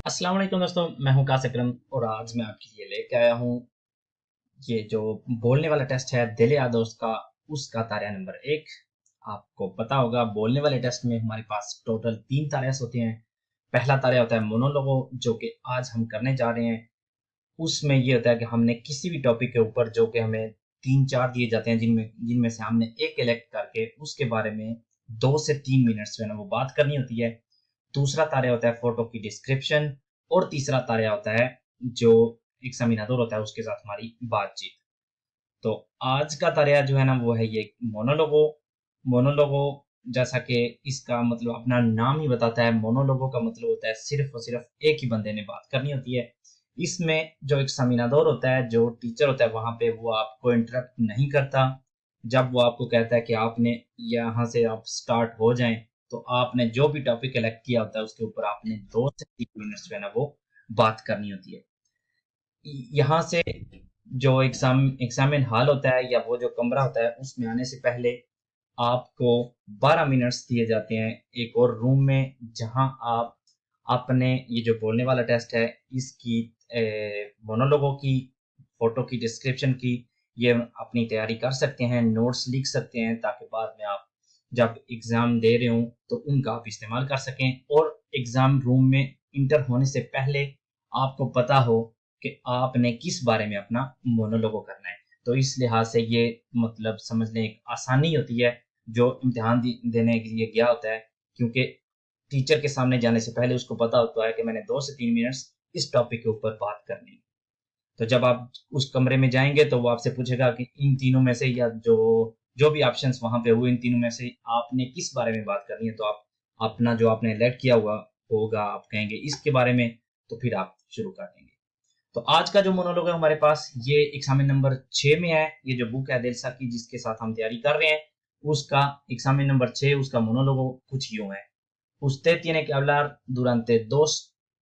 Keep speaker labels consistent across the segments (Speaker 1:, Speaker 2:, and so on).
Speaker 1: अस्सलाम वालेकुम दोस्तों, मैं हूं कासिफ अकरम और आज मैं आपके लिए लेके आया हूं ये जो बोलने वाला टेस्ट है दिल या दोस्त का, उसका तारा नंबर 1। आपको पता होगा बोलने वाले टेस्ट में हमारे पास टोटल 3 तारे होते हैं। पहला तारा होता है मोनोलोगो, जो कि आज हम करने जा रहे हैं। उसमें ये होता है कि हमने किसी भी टॉपिक के ऊपर जो कि हमें 3-4 दिए जाते हैं, जिनमें जिनमें से हमने एक इलेक्ट करके उसके बारे में 2 से 3 मिनट जो है ना वो बात करनी होती है। दूसरा तारा होता है फोटो की डिस्क्रिप्शन और तीसरा तारा होता है जो एग्जामिनर होता है उसके साथ हमारी बातचीत। तो आज का तारा जो है ना वो है ये मोनोलोगो। मोनोलोगो जैसा कि इसका मतलब अपना नाम ही बताता है, मोनोलोगो का मतलब होता है सिर्फ और सिर्फ एक ही बंदे ने बात करनी होती है। इसमें जो एग्जामिनर होता है, जो टीचर होता है, वहां पे वो आपको इंटरप्ट नहीं करता। जब वो आपको कहता है कि आपने यहाँ से आप स्टार्ट हो जाएं, तो आपने जो भी टॉपिक सेलेक्ट किया होता है उसके ऊपर आपने 2 से 3 मिनट जो है ना वो बात करनी होती है। यहाँ से जो एग्जामिन हॉल होता है या वो जो कमरा होता है उसमें आने से पहले आपको 12 मिनट्स दिए जाते हैं एक और रूम में, जहां आप अपने ये जो बोलने वाला टेस्ट है इसकी मोनोलोगो की, फोटो की डिस्क्रिप्शन की, ये अपनी तैयारी कर सकते हैं, नोट्स लिख सकते हैं, ताकि बाद में आप जब एग्जाम दे रहे हो तो उनका आप इस्तेमाल कर सकें और एग्जाम रूम में इंटर होने से पहले आपको पता हो कि आपने किस बारे में अपना मोनोलोगो करना है। तो इस लिहाज से ये मतलब समझ लें एक आसानी होती है जो इम्तिहान देने के लिए गया होता है, क्योंकि टीचर के सामने जाने से पहले उसको पता होता है कि मैंने 2 से 3 मिनट्स इस टॉपिक के ऊपर बात करनी है। तो जब आप उस कमरे में जाएंगे तो वो आपसे पूछेगा कि इन तीनों में से, या जो जो भी ऑप्शंस वहां पे हुए, इन तीनों में से आपने किस बारे में बात करनी है। तो आप अपना जो आपने इलेक्ट किया हुआ होगा आप कहेंगे इसके बारे में, तो फिर आप शुरू कर देंगे। तो आज का जो मोनोलॉग है हमारे पास ये एग्जामिन नंबर 6 में है। ये जो बुक है दिलसा की जिसके साथ हम तैयारी कर रहे हैं, उसका एग्जामिन नंबर 6, उसका मोनोलॉग कुछ यूं है: Usted tiene que hablar durante 2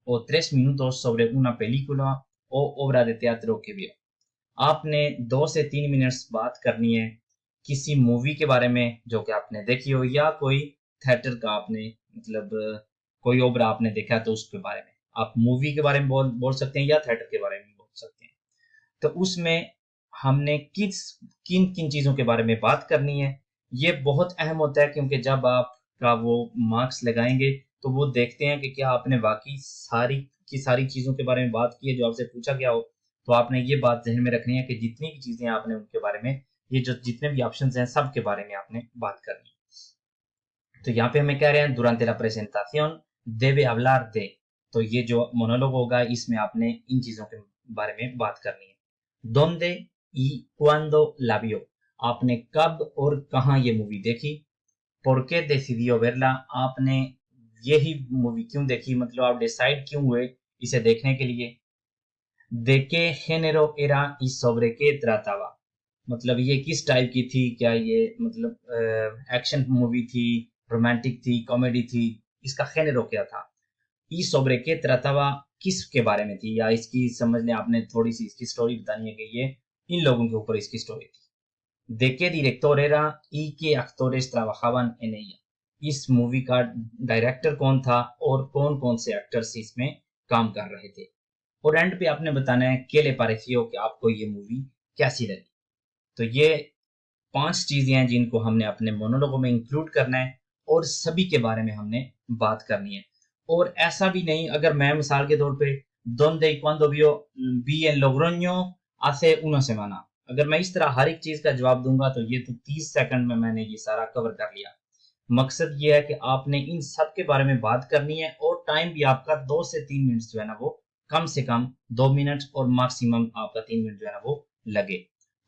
Speaker 1: o 3 minutos sobre una película o obra de teatro que vio। आपने 2 से 3 मिनट्स बात करनी है किसी मूवी के बारे में जो कि आपने देखी हो, या कोई थिएटर का आपने मतलब कोई ओबरा आपने देखा है तो उसके बारे में। आप मूवी के बारे में बोल सकते हैं या थिएटर के बारे में बोल सकते हैं। तो उसमें हमने किन किन चीजों के बारे में बात करनी है, ये बहुत अहम होता है, क्योंकि जब आपका वो मार्क्स लगाएंगे तो वो देखते हैं कि क्या आपने वाकई सारी की सारी चीजों के बारे में बात की है जो आपसे पूछा गया हो। तो आपने ये बात ध्यान में रखनी है कि जितनी भी चीजें आपने उनके बारे में, ये जो जितने भी ऑप्शन हैं सब के बारे में आपने बात करनी है। तो यहाँ पे हमें कह रहे हैं durante la presentación debe hablar de। तो ये जो मोनोलॉग होगा इसमें आपने इन चीजों के बारे में बात करनी है। dónde y cuándo la vio। आपने कब और कहाँ ये मूवी देखी। por qué decidió verla। आपने यही मूवी क्यों देखी, मतलब आप डिसाइड क्यों हुए इसे देखने के लिए। de qué género era y sobre qué trataba। मतलब ये किस टाइप की थी, क्या ये मतलब एक्शन मूवी थी, रोमांटिक थी, कॉमेडी थी, इसका género क्या था। y sobre qué trataba, किस के बारे में थी, या इसकी समझ लें आपने थोड़ी सी इसकी स्टोरी बतानी है कि ये इन लोगों के ऊपर इसकी स्टोरी थी। de qué director era y qué actores trabajaban en ella। इस मूवी का डायरेक्टर कौन था और कौन कौन से एक्टर्स इसमें काम कर रहे थे। और एंड पे आपने बताना है के ले पारेसियो कि आपको ये मूवी कैसी लगी। तो ये 5 चीजें हैं जिनको हमने अपने मोनोलॉग में इंक्लूड करना है और सभी के बारे में हमने बात करनी है। और ऐसा भी नहीं, अगर मैं मिसाल के तौर पे donde y cuando vio vi en Logroño hace una semana, अगर मैं इस तरह हर एक चीज का जवाब दूंगा तो ये तो 30 सेकंड में मैंने ये सारा कवर कर लिया। मकसद ये है कि आपने इन सब के बारे में बात करनी है और टाइम भी आपका 2 से 3 मिनट जो है ना वो कम से कम 2 मिनट और मैक्सिमम आपका 3 मिनट जो है ना वो लगे।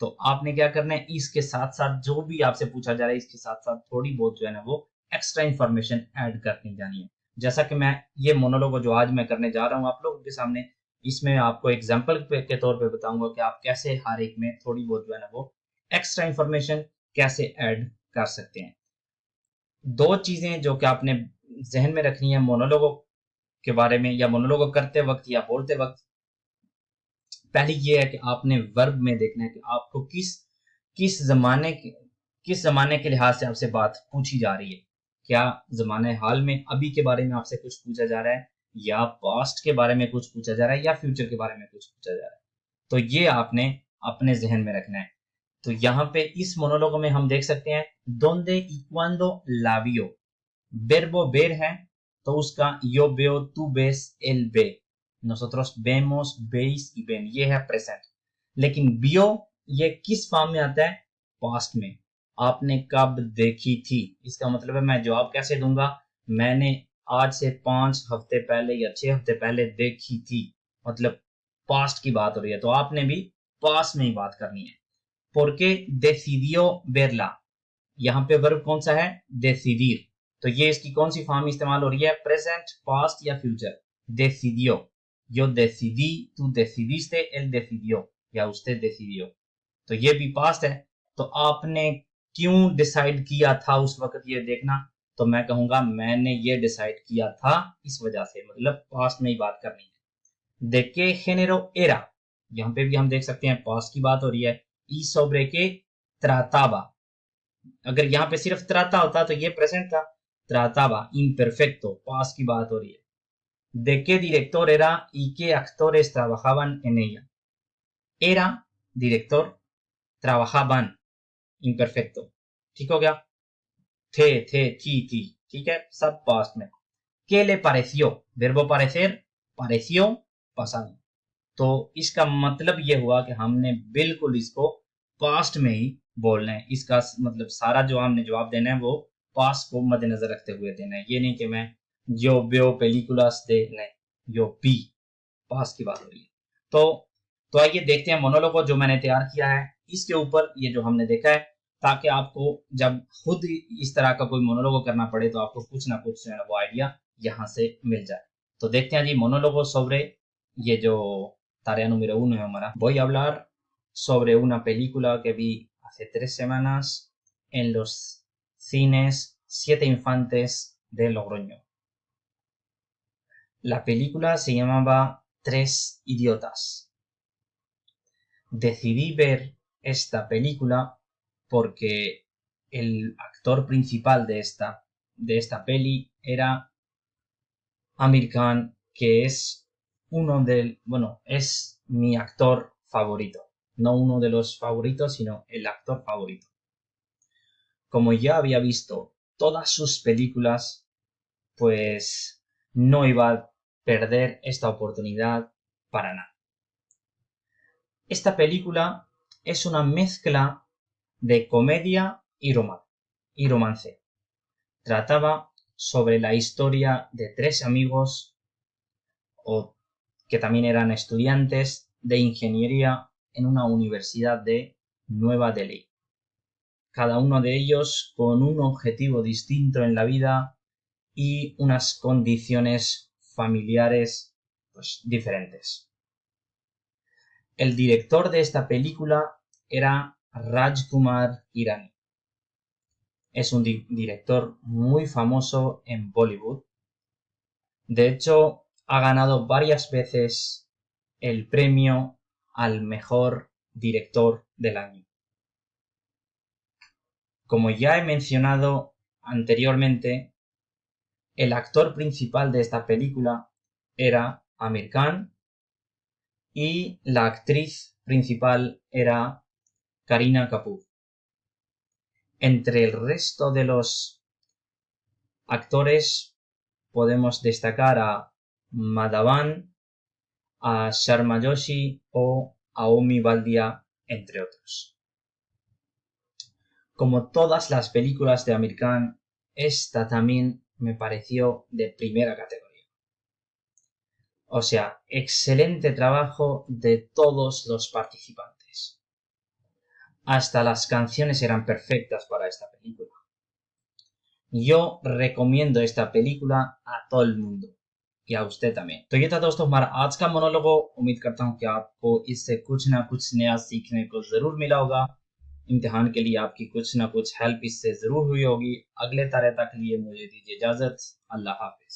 Speaker 1: तो आपने क्या करना है, इसके साथ साथ जो भी आपसे पूछा जा रहा है इसके साथ साथ थोड़ी बहुत जो है ना वो एक्स्ट्रा इंफॉर्मेशन ऐड करनी जानी है। जैसा कि मैं ये मोनोलॉग जो आज मैं करने जा रहा हूँ आप लोगों के सामने, इसमें आपको एग्जाम्पल के तौर पे बताऊंगा कि आप कैसे हर एक में थोड़ी बहुत जो है ना वो एक्स्ट्रा इंफॉर्मेशन कैसे ऐड कर सकते हैं। 2 चीजें जो कि आपने जहन में रखनी है मोनोलॉग के बारे में या मोनोलॉग करते वक्त या बोलते वक्त। पहली ये है कि आपने वर्ब में देखना है कि आपको किस जमाने के किस जमाने के लिहाज से आपसे बात पूछी जा रही है। क्या जमाने हाल में अभी के बारे में आपसे कुछ पूछा जा रहा है, या पास्ट के बारे में कुछ पूछा जा रहा है या फ्यूचर के बारे में कुछ पूछा जा रहा है। तो ये आपने अपने जहन में रखना है। तो यहाँ पे इस मोनोलॉग में हम देख सकते हैं donde y cuando la vio, verbo ver है तो उसका yo veo, tú ves, él ve, nosotros vemos, veis y ven, ये है प्रेजेंट। लेकिन vio ये किस फॉर्म में आता है? पास्ट में। आपने कब देखी थी, इसका मतलब है मैं जवाब कैसे दूंगा? मैंने आज से 5 हफ्ते पहले या 6 हफ्ते पहले देखी थी, मतलब पास्ट की बात हो रही है, तो आपने भी पास्ट में ही बात करनी है। porque decidió verla, यहाँ पे वर्ब कौन सा है? decidir, तो ये इसकी कौन सी फॉर्म इस्तेमाल हो रही है? प्रेजेंट, पास्ट या future? decidió, yo decidí, tú decidiste, él decidió या usted decidió, तो ये भी पास्ट है। तो आपने क्यों डिसाइड किया था उस वक्त, ये देखना। तो मैं कहूंगा मैंने ये डिसाइड किया था इस वजह से, मतलब पास्ट में ही बात करनी है। de qué género era, यहाँ पे भी हम देख सकते हैं पास्ट की बात हो रही है। y sobre qué trataba, अगर यहाँ पे सिर्फ trata होता तो ये प्रेजेंट था, trataba imperfecto, पास्ट की बात हो रही है। de qué director era y qué actores trabajaban en ella, era director, trabajaban imperfecto, ठीक हो गया। थे, थी, ठीक है, सब पास्ट में। ¿Qué le pareció? verbo parecer, pareció pasado, तो इसका मतलब ये हुआ कि हमने बिल्कुल इसको पास्ट में ही बोलना है। इसका मतलब सारा जो हमने जवाब देना है वो पास्ट को मद्देनजर रखते हुए देना है। ये नहीं कि मैं yo veo películas de, नहीं, yo vi, पास्ट की बात हो रही है। तो आइए देखते हैं मोनोलॉग को जो मैंने तैयार किया है, इसके ऊपर ये जो हमने देखा है, ताकि आपको जब खुद इस तरह का कोई मोनोलॉग करना पड़े तो आपको कुछ ना कुछ वो आइडिया यहाँ से मिल जाए। तो देखते हैं जी मोनोलॉग sobre, ये जो tarea número 1 है हमारा। Voy a hablar sobre una película que vi hace 3 semanas en los cines Siete Infantes de Logroño. La película se llamaba Tres Idiotas. Decidí ver esta película porque el actor principal de esta peli era Amir Khan, que es es mi actor favorito. No uno de los favoritos, sino el actor favorito. Como ya había visto todas sus películas, pues no iba a perder esta oportunidad para nada. Esta película es una mezcla de comedia y romance. Trataba sobre la historia de 3 amigos que también eran estudiantes de ingeniería en una universidad de Nueva Delhi. Cada uno de ellos con un objetivo distinto en la vida y unas condiciones familiares pues, diferentes. El director de esta película era Rajkumar Hirani. Es un director muy famoso en Bollywood. De hecho, ha ganado varias veces el premio al mejor director del año. Como ya he mencionado anteriormente, el actor principal de esta película era Amir Khan y la actriz principal era Kareena Kapoor. Entre el resto de los actores podemos destacar a Madhavan, a Sharma Joshi o a Omi Baldia, entre otros. Como todas las películas de Amir Khan, esta también me pareció de primera categoría. O sea, excelente trabajo de todos los participantes. Hasta las canciones eran perfectas para esta película. Yo recomiendo esta película a todo el mundo या उससे तमें। तो ये था दोस्तों हमारा आज का मोनोलॉग। उम्मीद करता हूँ कि आपको इससे कुछ ना कुछ नया सीखने को जरूर मिला होगा। इम्तिहान के लिए आपकी कुछ ना कुछ हेल्प इससे जरूर हुई होगी। अगले तरह तक लिए मुझे दीजिए इजाजत। अल्लाह हाफिज।